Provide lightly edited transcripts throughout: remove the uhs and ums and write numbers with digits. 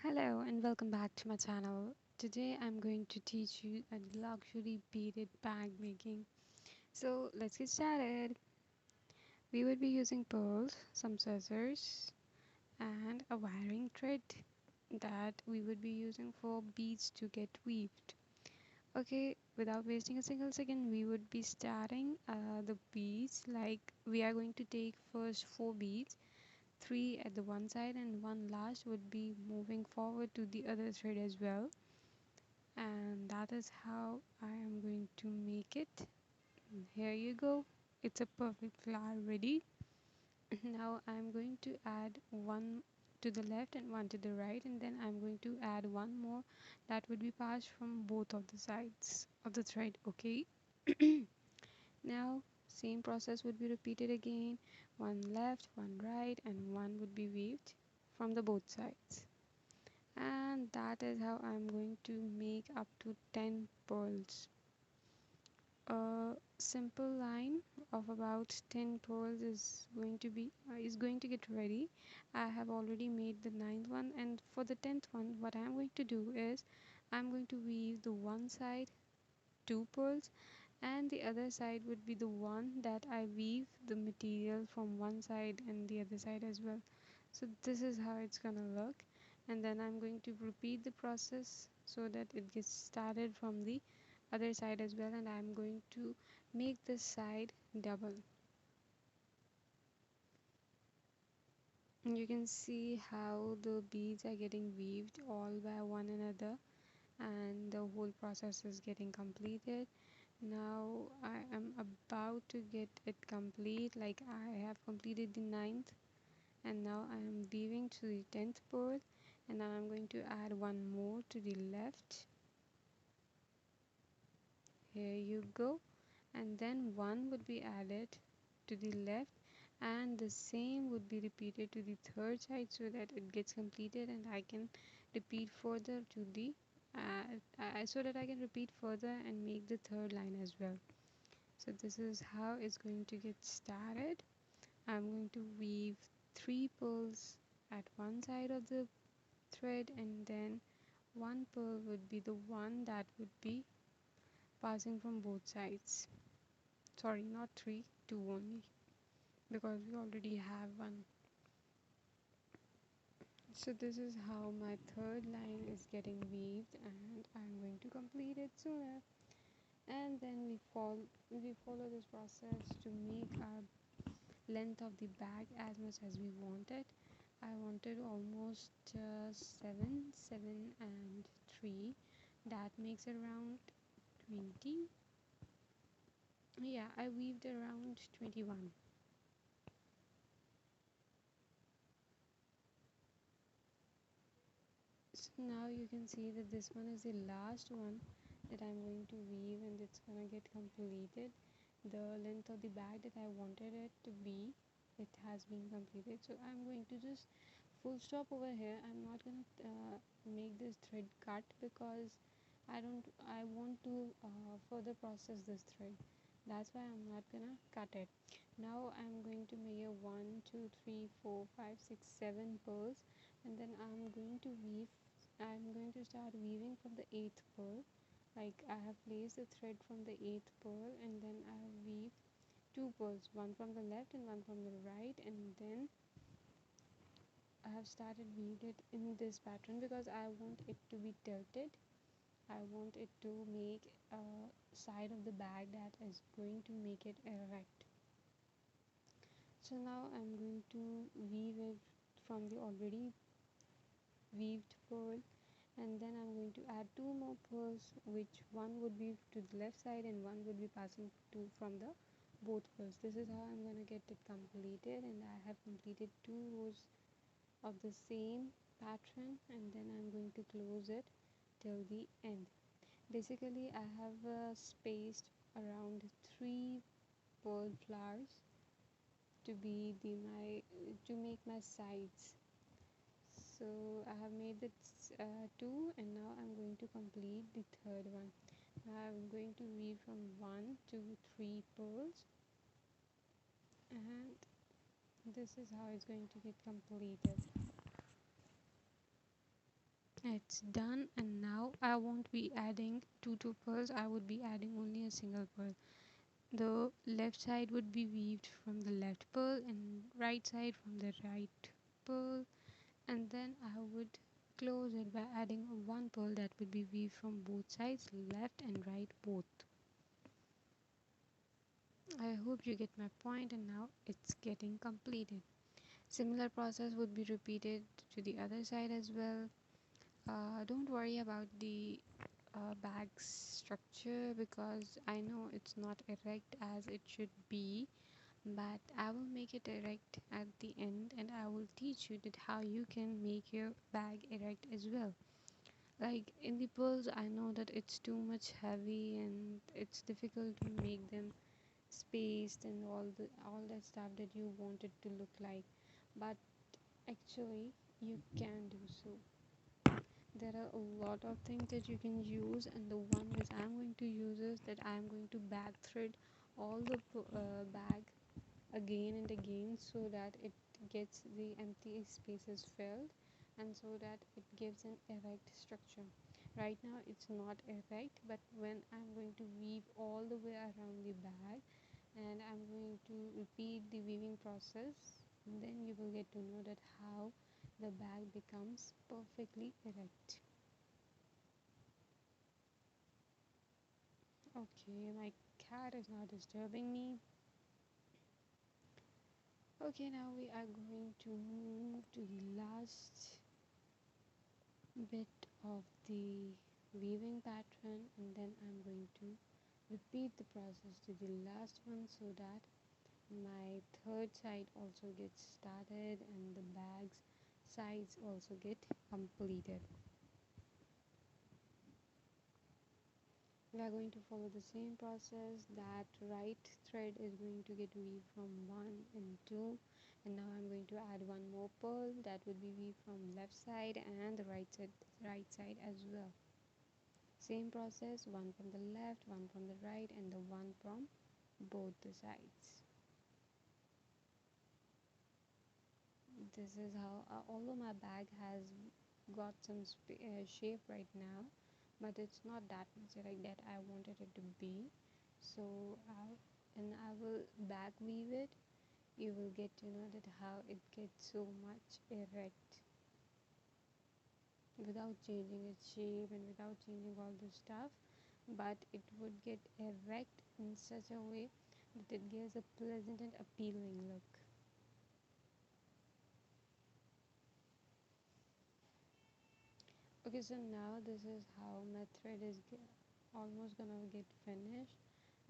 Hello and welcome back to my channel. Today I'm going to teach you a luxury beaded bag making. So let's get started. We would be using pearls, some scissors and a wiring thread that we would be using for beads to get weaved. Okay, without wasting a single second, we would be starting the beads. Like we are going to take first 4 beads, 3 at the one side and one last would be moving forward to the other thread as well, and that is how I am going to make it. Here you go, it's a perfect flower ready. Now I'm going to add one to the left and one to the right, and then I'm going to add one more that would be passed from both of the sides of the thread. Okay. Now same process would be repeated again, one left, one right, and one would be weaved from the both sides. And that is how I'm going to make up to 10 pearls. A simple line of about 10 pearls is going to get ready. I have already made the ninth one, and for the 10th one what I'm going to do is I'm going to weave the one side 2 pearls, and the other side would be the one that I weave the material from one side and the other side as well. So this is how it's gonna look, and then I'm going to repeat the process so that it gets started from the other side as well, and I'm going to make this side double. And you can see how the beads are getting weaved all by one another, and the whole process is getting completed. Now I am about to get it complete, like I have completed the ninth, and now I am weaving to the 10th pearl, and now I'm going to add one more to the left. Here you go, and then one would be added to the left, and the same would be repeated to the third side so that it gets completed, and I can repeat further to the so that I can repeat further and make the third line as well. So this is how it's going to get started. I'm going to weave 3 pearls at one side of the thread, and then one pearl would be the one that would be passing from both sides. Sorry, not 3, 2 only, because we already have one. So this is how my third line is getting weaved, and I'm going to complete it sooner. And then we follow this process to make our length of the bag as much as we wanted. I wanted almost 7 and 3, that makes around 20. Yeah, I weaved around 21. So now you can see that this one is the last one that I'm going to weave, and it's gonna get completed. The length of the bag that I wanted it to be, it has been completed. So I'm going to just full stop over here. I'm not gonna make this thread cut because I want to further process this thread. That's why I'm not gonna cut it. Now I'm going to measure 1 2 3 4 5 6 7 pearls, and then I'm going to start weaving from the 8th pearl. Like I have placed the thread from the 8th pearl, and then I have weaved 2 pearls, one from the left and one from the right, and then I have started weaving it in this pattern because I want it to be tilted. I want it to make a side of the bag that is going to make it erect. So now I'm going to weave it from the already weaved pearl, and then I'm going to add 2 more pearls, which one would be to the left side and one would be passing to from the both pearls. This is how I'm going to get it completed, and I have completed 2 rows of the same pattern, and then I'm going to close it till the end. Basically I have spaced around 3 pearl flowers to be to make my sides. So I have made the 2, and now I'm going to complete the third one. Now I'm going to weave from 1 to 3 pearls, and this is how it's going to get completed. It's done, and now I won't be adding two pearls. I would be adding only a single pearl. The left side would be weaved from the left pearl and right side from the right pearl, and then I would close it by adding one pearl that would be weaved from both sides, left and right both. I hope you get my point, and now it's getting completed. Similar process would be repeated to the other side as well. Don't worry about the bag structure because I know it's not erect as it should be, but I will make it erect at the end, and I will teach you that how you can make your bag erect as well. Like in the pearls, I know that it's too much heavy and it's difficult to make them spaced and all that stuff that you want it to look like, but actually you can do so. There are a lot of things that you can use, and the one which I'm going to use is that I'm going to back thread all the bag again and again so that it gets the empty spaces filled and so that it gives an erect structure. Right now it's not erect, but when I'm going to weave all the way around the bag and I'm going to repeat the weaving process, then you will get to know that how the bag becomes perfectly erect. Okay, my cat is now disturbing me. Okay, now we are going to move to the last bit of the weaving pattern, and then I'm going to repeat the process to the last one so that my third side also gets started and the bag's sides also get completed. We are going to follow the same process. That right thread is going to get weaved from 1 and 2, and now I'm going to add one more pearl that would be weaved from left side and the right side as well. Same process, one from the left, one from the right, and the one from both the sides. This is how, although my bag has got some shape right now, but it's not that much like that I wanted it to be. So and I will back weave it. You will get to know that how it gets so much erect without changing its shape and without changing all the stuff, but it would get erect in such a way that it gives a pleasant and appealing look. Okay, so now this is how my thread is almost gonna get finished,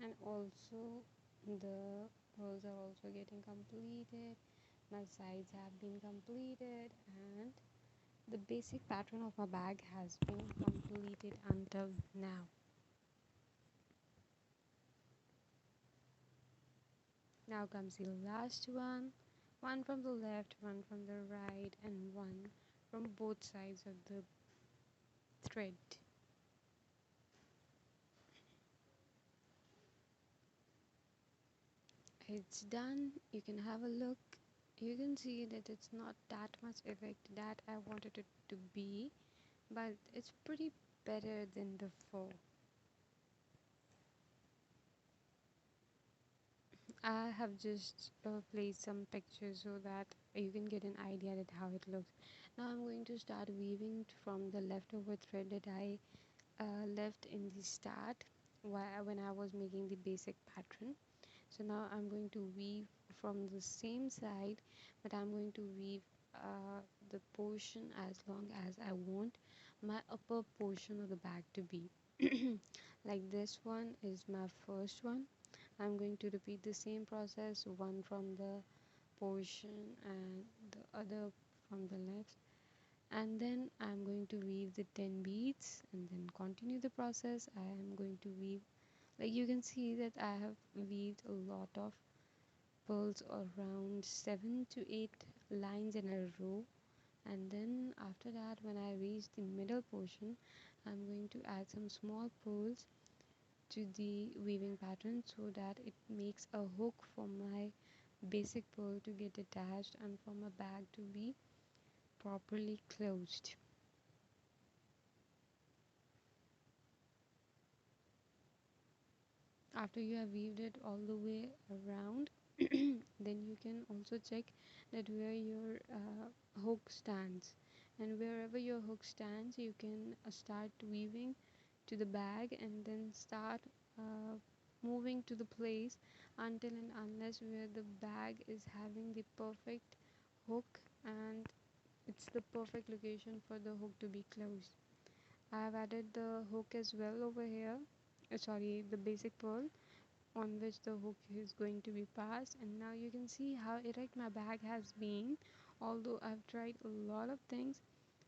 and also the pearls are also getting completed, my sides have been completed, and the basic pattern of my bag has been completed until now. Now comes the last one from the left, one from the right, and one from both sides of the thread. It's done. You can have a look. You can see that it's not that much erect that I wanted it to be, but it's pretty better than before. I have just placed some pictures so that you can get an idea that how it looks. Now I'm going to start weaving from the leftover thread that I left in the start when I was making the basic pattern. So now I'm going to weave from the same side, but I'm going to weave the portion as long as I want my upper portion of the bag to be. Like this one is my first one. I'm going to repeat the same process, one from the portion and the other from the left, and then I'm going to weave the 10 beads and then continue the process. I am going to weave, like you can see that I have weaved a lot of pearls around 7 to 8 lines in a row, and then after that when I reach the middle portion I'm going to add some small pearls to the weaving pattern so that it makes a hook for my basic pearl to get attached and for my bag to be properly closed. After you have weaved it all the way around, then you can also check that where your hook stands, and wherever your hook stands you can start weaving to the bag, and then start uh, moving to the place until and unless where the bag is having the perfect hook, and it's the perfect location for the hook to be closed. I have added the hook as well over here, sorry, the basic pearl on which the hook is going to be passed, and now you can see how erect my bag has been. Although I've tried a lot of things,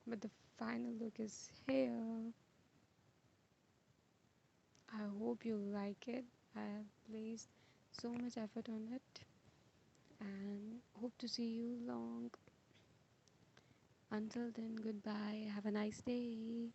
but the final look is here. I hope you like it. I have placed so much effort on it, and hope to see you long. Until then, goodbye, have a nice day.